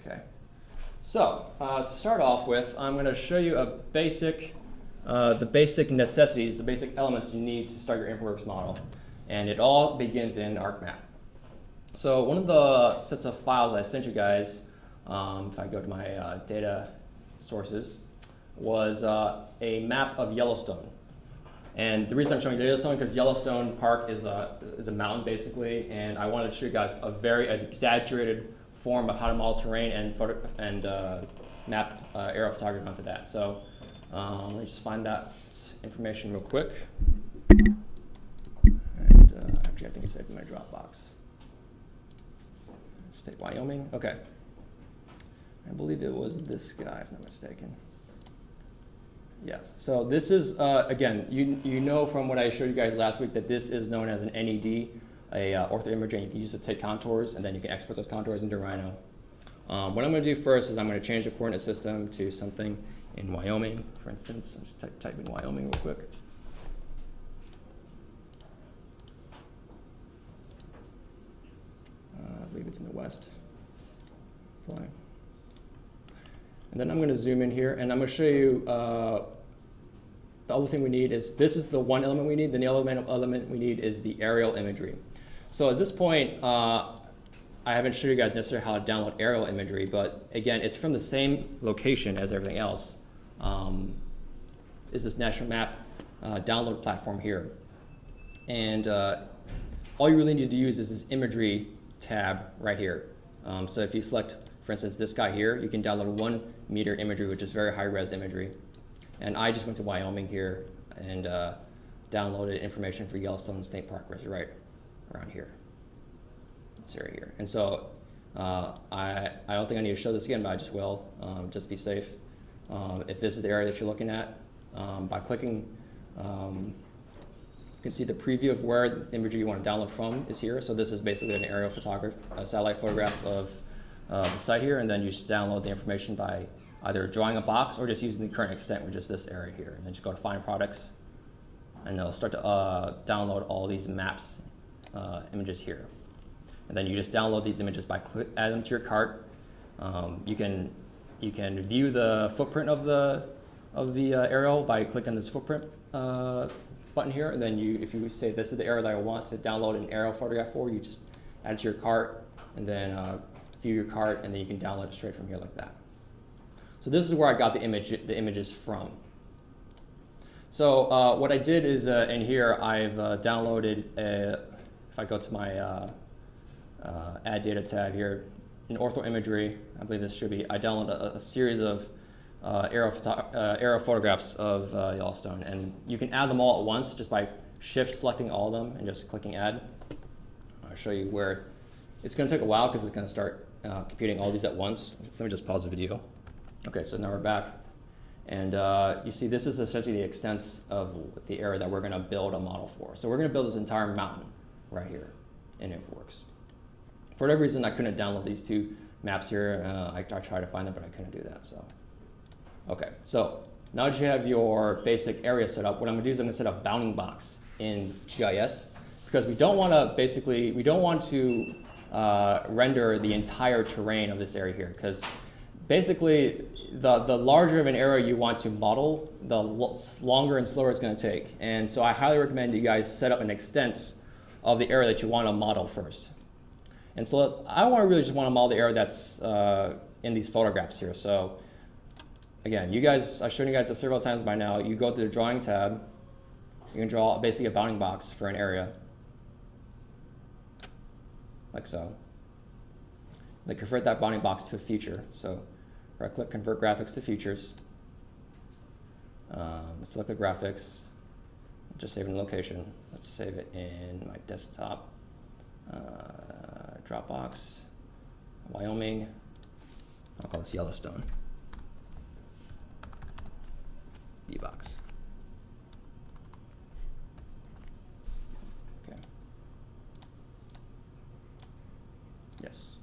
Okay. So to start off with, I'm going to show you the basic necessities, the basic elements you need to start your Infraworks model. And it all begins in Arcmap. So one of the sets of files I sent you guys, if I go to my data sources, was a map of Yellowstone. And the reason I'm showing you Yellowstone is because Yellowstone Park is a mountain basically, and I wanted to show you guys a very exaggerated form of how to model terrain and map aerial photography onto that. So let me just find that information real quick. And actually, I think it's saved in my Dropbox. State Wyoming. Okay. I believe it was this guy, if I'm not mistaken. Yes. So this is, again, you know from what I showed you guys last week that this is known as an NED, a ortho imagery. You can use it to take contours, and then you can export those contours into Rhino. What I'm going to do first is I'm going to change the coordinate system to something in Wyoming, for instance. Let's type in Wyoming real quick. I believe it's in the west. Flying. And then I'm going to zoom in here, and I'm going to show you the other thing we need is, this is the one element we need, then the other element we need is the aerial imagery. So at this point, I haven't showed you guys necessarily how to download aerial imagery, but again, it's from the same location as everything else. Is this National Map download platform here. And all you really need to use is this imagery tab right here. So if you select, for instance, this guy here, you can download 1 meter imagery, which is very high-res imagery. And I just went to Wyoming here and downloaded information for Yellowstone State Park, which is right around here, this area here. And so I don't think I need to show this again, but I just will, just be safe. If this is the area that you're looking at, by clicking, you can see the preview of where the imagery you want to download from is here. So this is basically an aerial photograph, a satellite photograph of the site here, and then you just download the information by either drawing a box or just using the current extent, which is this area here. And then just go to Find Products, and it'll start to download all these maps, images here. And then you just download these images by add them to your cart. You can view the footprint of the aerial by clicking this footprint button here. And then if you say this is the area that I want to download an aerial photograph for, you just add it to your cart and then view your cart, and then you can download it straight from here like that. So this is where I got the images from. So what I did is in here I've downloaded if I go to my Add Data tab here, in ortho imagery, I believe this should be, I downloaded a series of aerial photographs of Yellowstone, and you can add them all at once just by shift selecting all of them and just clicking Add. I'll show you where. It's going to take a while because it's going to start computing all these at once. So let me just pause the video. Okay, so now we're back. And you see this is essentially the extents of the area that we're going to build a model for. So we're going to build this entire mountain right here in Infraworks. For whatever reason, I couldn't download these 2 maps here. I tried to find them, but I couldn't do that. So, okay, so now that you have your basic area set up, what I'm going to do is I'm going to set up a bounding box in GIS, because we don't want to render the entire terrain of this area here, because basically the larger of an area you want to model, the longer and slower it's going to take. And so I highly recommend you guys set up an extent of the area that you want to model first. And so I really just want to model the area that's in these photographs here. So again, I've shown you guys this several times by now. You go to the Drawing tab, you can draw basically a bounding box for an area, like so. Then convert that bounding box to a feature. So right-click, Convert Graphics to Features. Select the graphics. Just save it in location. Let's save it in my desktop. Dropbox. Wyoming. I'll call this Yellowstone. B-box. Okay. Yes.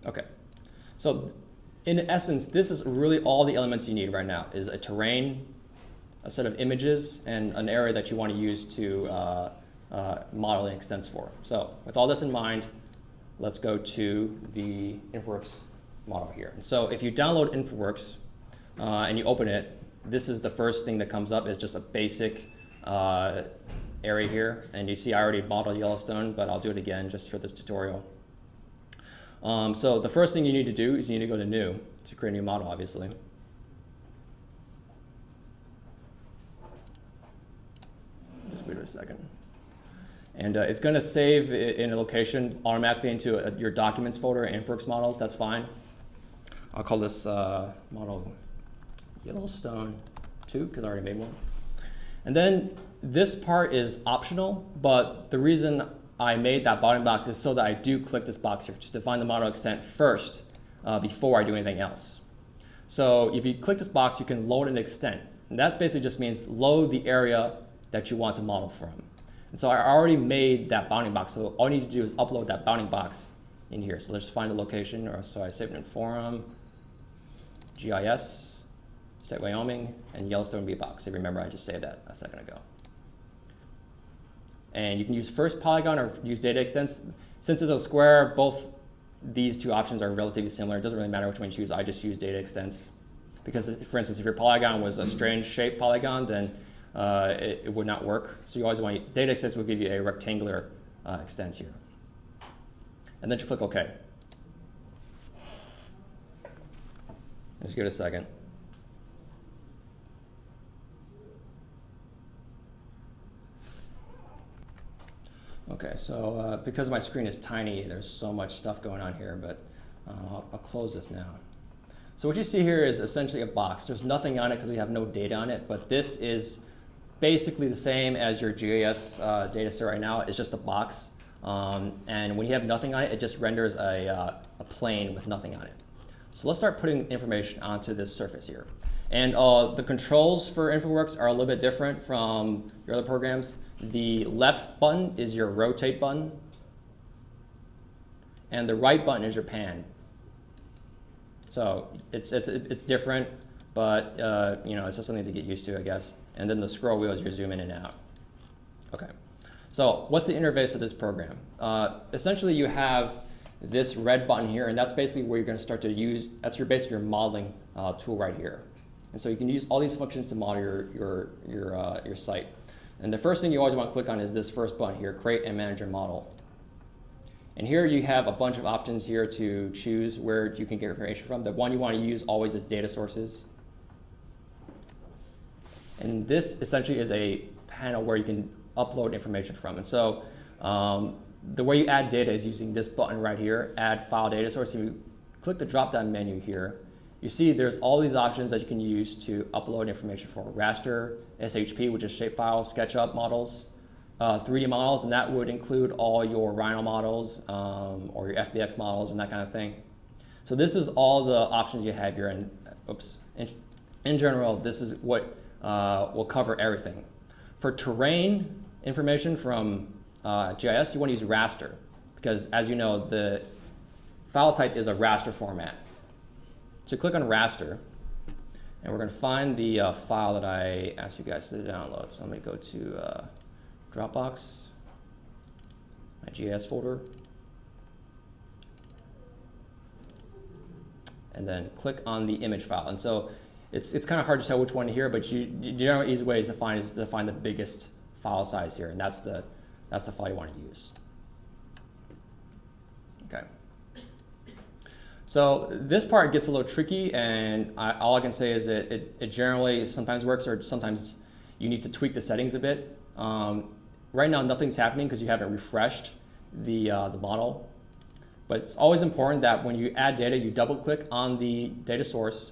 Okay. So in essence, this is really all the elements you need right now, is a terrain, a set of images, and an area that you want to use to model the extents for. So with all this in mind, let's go to the Infraworks model here. And so if you download Infraworks and you open it, this is the first thing that comes up. Is just a basic area here. And you see I already modeled Yellowstone, but I'll do it again just for this tutorial. So the first thing you need to do is you need to go to New to create a new model, obviously. Just wait a second. And it's going to save it in a location automatically into your documents folder, Infraworks models. That's fine. I'll call this model Yellowstone 2 because I already made one. And then this part is optional, but the reason I made that bounding box is so that I do click this box here to define the model extent first before I do anything else. So if you click this box, you can load an extent. And that basically just means load the area that you want to model from. And so I already made that bounding box. So all you need to do is upload that bounding box in here. So let's find the location. Or so I saved it in Forum, GIS, State Wyoming, and Yellowstone B-Box. So remember, I just saved that a second ago. And you can use first polygon or use data extents. Since it's a square, both these two options are relatively similar. It doesn't really matter which one you choose. I just use data extents. Because, for instance, if your polygon was a strange shaped polygon, then it would not work. So you always want data extents will give you a rectangular extent here. And then you click OK. Just give it a second. Okay, so because my screen is tiny, there's so much stuff going on here, but I'll close this now. So what you see here is essentially a box. There's nothing on it because we have no data on it, but this is basically the same as your GIS data set right now. It's just a box. And when you have nothing on it, it just renders a plane with nothing on it. So let's start putting information onto this surface here. And the controls for Infraworks are a little bit different from your other programs. The left button is your rotate button, and the right button is your pan. So it's different, but you know, it's just something to get used to, I guess. And then the scroll wheel is your zoom in and out. Okay. So what's the interface of this program? Essentially, you have this red button here, and that's basically where you're going to start to use. That's basically your modeling tool right here. And so you can use all these functions to model your site. And the first thing you always want to click on is this first button here, Create and Manage Your Model. And here you have a bunch of options here to choose where you can get information from. The one you want to use always is data sources. And this essentially is a panel where you can upload information from. And so the way you add data is using this button right here, Add File Data Source. If you click the drop-down menu here, you see there's all these options that you can use to upload information for raster, SHP, which is shapefile, SketchUp models, 3D models, and that would include all your Rhino models or your FBX models and that kind of thing. So this is all the options you have here, and in general, this is what will cover everything. For terrain information from GIS, you want to use raster, because as you know, the file type is a raster format. So click on raster, and we're going to find the file that I asked you guys to download. So I'm going to go to Dropbox, my GIS folder, and then click on the image file. And so it's kind of hard to tell which one here, but the general easy way is to find the biggest file size here, and that's the file you want to use. Okay. So this part gets a little tricky, and all I can say is that it generally sometimes works, or sometimes you need to tweak the settings a bit. Right now, nothing's happening because you haven't refreshed the model. But it's always important that when you add data, you double-click on the data source,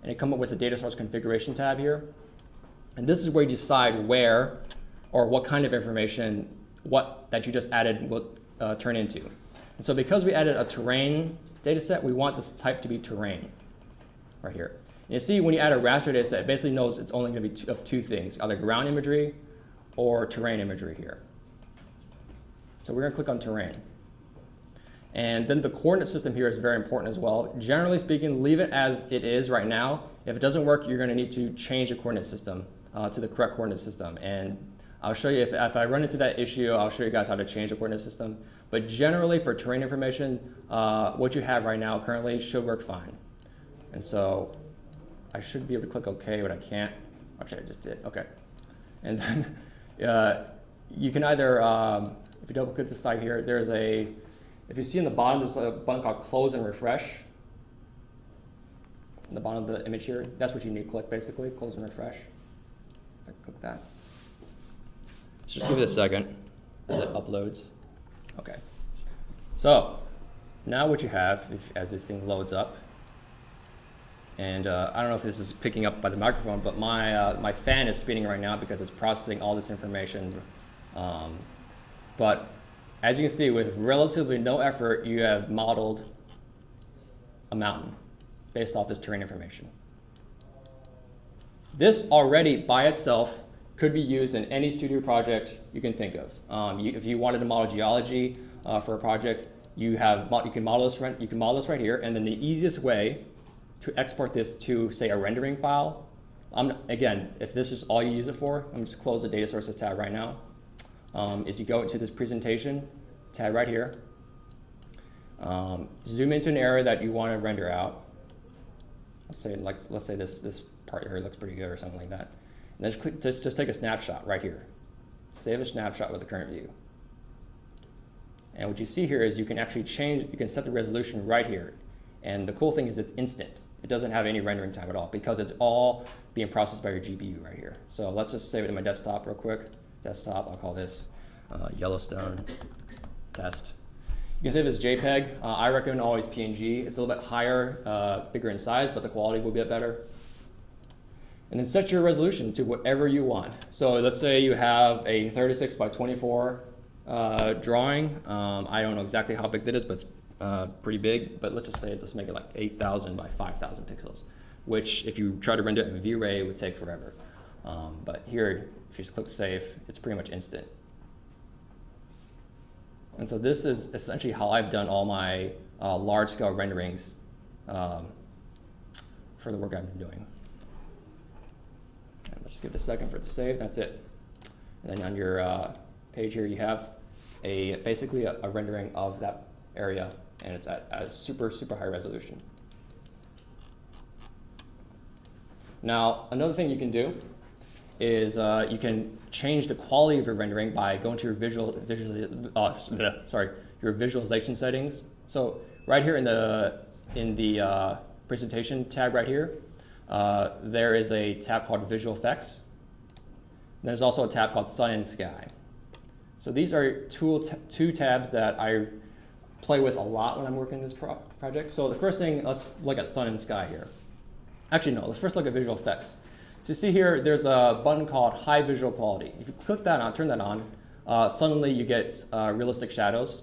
and it comes up with the data source configuration tab here. And this is where you decide where or what kind of information that you just added will turn into. And so because we added a terrain data set, we want this type to be terrain right here. And you see when you add a raster data set, it basically knows it's only going to be of two things, either ground imagery or terrain imagery here. So we're going to click on terrain. And then the coordinate system here is very important as well. Generally speaking, leave it as it is right now. If it doesn't work, you're going to need to change the coordinate system to the correct coordinate system. And I'll show you, if I run into that issue, I'll show you guys how to change the coordinate system. But generally for terrain information, what you have right now currently should work fine. And so I should be able to click OK, but I can't. Actually, I just did. OK. And then you can either, if you double click this slide here, there's a, if you see in the bottom, there's a button called Close and Refresh. In the bottom of the image here, that's what you need to click basically, Close and Refresh. If I click that. Let's just give it a second as it uploads. OK. So now what you have, as this thing loads up, and I don't know if this is picking up by the microphone, but my fan is spinning right now because it's processing all this information. But as you can see, with relatively no effort, you have modeled a mountain based off this terrain information. This already by itself could be used in any studio project you can think of. If you wanted to model geology for a project, you can model this right here, and then the easiest way to export this to, say, a rendering file. Again, if this is all you use it for, I'm just close the data sources tab right now. Is you go into this presentation tab right here, zoom into an area that you want to render out. Let's say this part here looks pretty good or something like that. And then just take a snapshot right here. Save a snapshot with the current view. And what you see here is you can actually you can set the resolution right here. And the cool thing is it's instant. It doesn't have any rendering time at all because it's all being processed by your GPU right here. So let's just save it in my desktop real quick. Desktop, I'll call this Yellowstone test. You can save it as JPEG. I recommend always PNG. It's a little bit higher, bigger in size, but the quality will be a bit better. And then set your resolution to whatever you want. So let's say you have a 36 by 24 drawing. I don't know exactly how big that is, but it's pretty big, but let's just say let's make it like 8,000 by 5,000 pixels, which if you try to render it in V-Ray, it would take forever. But here, if you just click Save, it's pretty much instant. And so this is essentially how I've done all my large-scale renderings for the work I've been doing. And let's just give it a second for it to save. That's it. And then on your page here, you have basically a rendering of that area, and it's at a super high resolution. Now, another thing you can do is you can change the quality of your rendering by going to your visualization settings. So right here in the presentation tab right here, there is a tab called Visual Effects. And there's also a tab called Sun and Sky. So these are two tabs that I play with a lot when I'm working this project. So the first thing, let's look at Sun and Sky here. Actually, no, let's first look at Visual Effects. So you see here, there's a button called High Visual Quality. If you click that on, turn that on, suddenly you get realistic shadows.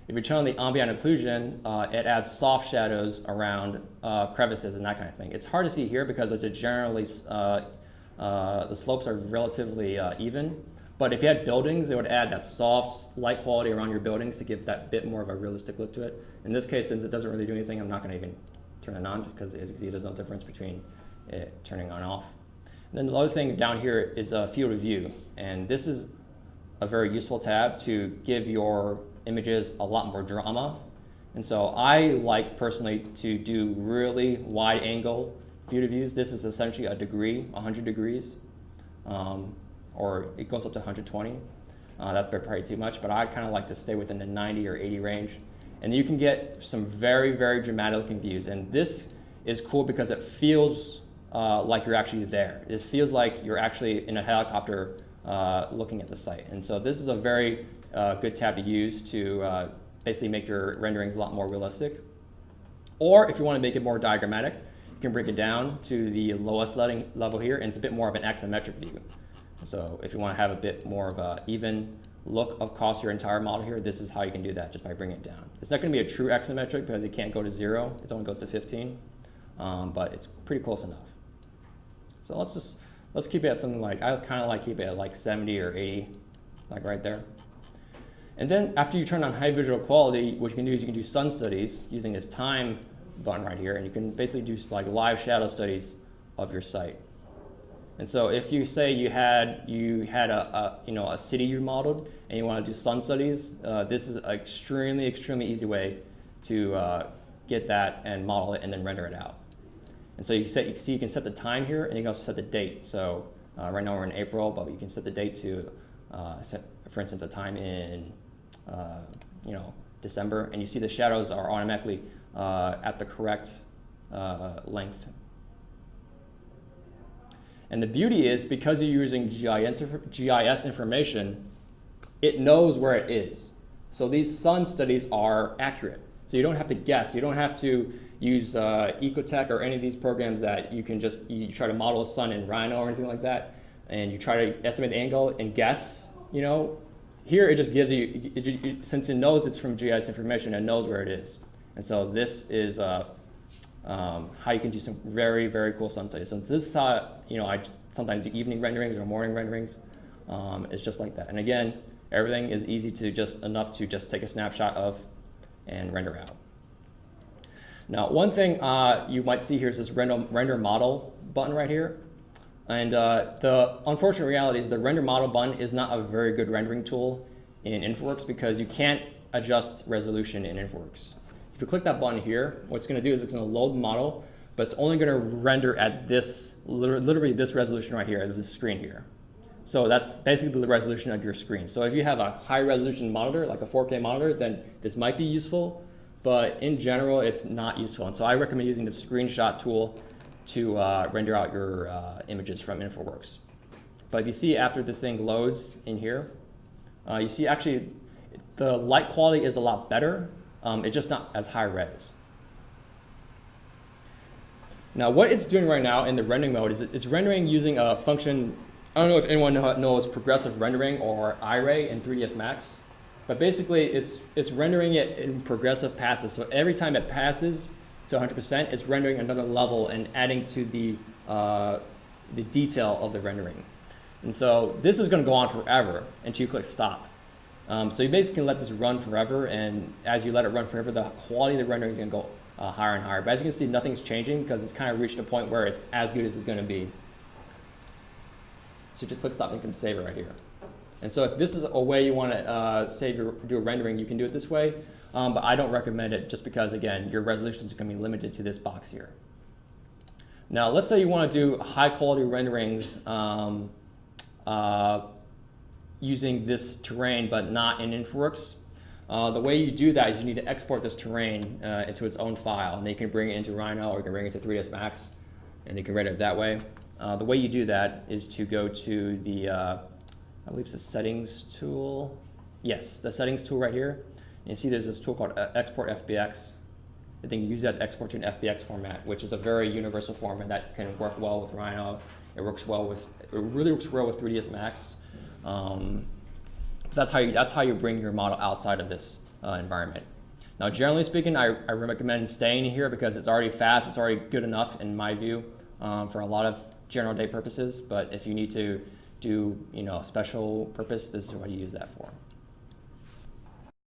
If you turn on the ambient occlusion, it adds soft shadows around crevices and that kind of thing. It's hard to see here because it's generally, the slopes are relatively even. But if you had buildings, it would add that soft light quality around your buildings to give that bit more of a realistic look to it. In this case, since it doesn't really do anything, I'm not going to even turn it on, just because as you can see, there's no difference between it turning on and off. And then the other thing down here is a field of view. And this is a very useful tab to give your images a lot more drama. And so I like personally to do really wide angle field of views. This is essentially a degree, 100 degrees. Or it goes up to 120. That's probably too much, but I kind of like to stay within the 90 or 80 range. And you can get some very dramatic looking views. And this is cool because it feels like you're actually there. It feels like you're actually in a helicopter looking at the site. And so this is a very good tab to use to basically make your renderings a lot more realistic. Or if you want to make it more diagrammatic, you can break it down to the lowest level here, and it's a bit more of an axometric view. So if you want to have a bit more of an even look across your entire model here, this is how you can do that, just by bringing it down. It's not going to be a true axometric because it can't go to 0. It only goes to 15, but it's pretty close enough. So let's keep it at something like, I kind of like keep it at like 70 or 80, like right there. And then after you turn on high visual quality, what you can do is you can do sun studies using this time button right here, and you can basically do like live shadow studies of your site. And so if you say you had a city you modeled and you want to do sun studies, this is an extremely easy way to get that and model it and then render it out. And so you can set the time here, and you can also set the date. So right now we're in April, but you can set the date to set, for instance, a time in December, and you see the shadows are automatically at the correct length. And the beauty is, because you're using GIS information, it knows where it is. So these sun studies are accurate. So you don't have to guess. You don't have to use Ecotech or any of these programs that you can just, you try to model a sun in Rhino or anything like that, and you try to estimate the angle and guess, Here it just gives you, since it knows it's from GIS information, it knows where it is. And so this is how you can do some very cool sun studies. So this is how I sometimes do evening renderings or morning renderings. It's just like that. And again, everything is easy to enough to just take a snapshot of and render out. Now, one thing you might see here is this render model button right here. And the unfortunate reality is the render model button is not a very good rendering tool in Infraworks because you can't adjust resolution in Infraworks. If you click that button here, what it's going to do is it's going to load the model, but it's only going to render at this, literally this resolution right here, this screen here. So that's basically the resolution of your screen. So if you have a high resolution monitor, like a 4K monitor, then this might be useful, but in general, it's not useful. And so I recommend using the screenshot tool to render out your images from Infraworks. But if you see after this thing loads in here, you see actually the light quality is a lot better. It's just not as high res. Now what it's doing right now in the rendering mode is it's rendering using a function. I don't know if anyone knows progressive rendering or iRay in 3ds Max, but basically it's rendering it in progressive passes. So every time it passes to 100%, it's rendering another level and adding to the detail of the rendering. And so this is going to go on forever until you click stop. So you basically can let this run forever, and as you let it run forever, the quality of the rendering is going to go higher and higher. But as you can see, nothing's changing because it's kind of reached a point where it's as good as it's going to be. So just click stop and you can save it right here. And so if this is a way you want to do a rendering, you can do it this way. But I don't recommend it just because, again, your resolutions are going to be limited to this box here. Now, let's say you want to do high quality renderings using this terrain, but not in Infraworks. The way you do that is you need to export this terrain into its own file, and then you can bring it into Rhino or you can bring it to 3ds Max, and you can render it that way. The way you do that is to go to the, I believe it's the settings tool. Yes, the settings tool right here. And you see there's this tool called Export FBX. I think you use that to export to an FBX format, which is a very universal format that can work well with Rhino. It really works well with 3ds Max. That's how you bring your model outside of this environment. Now, generally speaking, I recommend staying here because it's already fast. It's already good enough in my view for a lot of general day purposes. But if you need to do special purpose, this is what you use that for.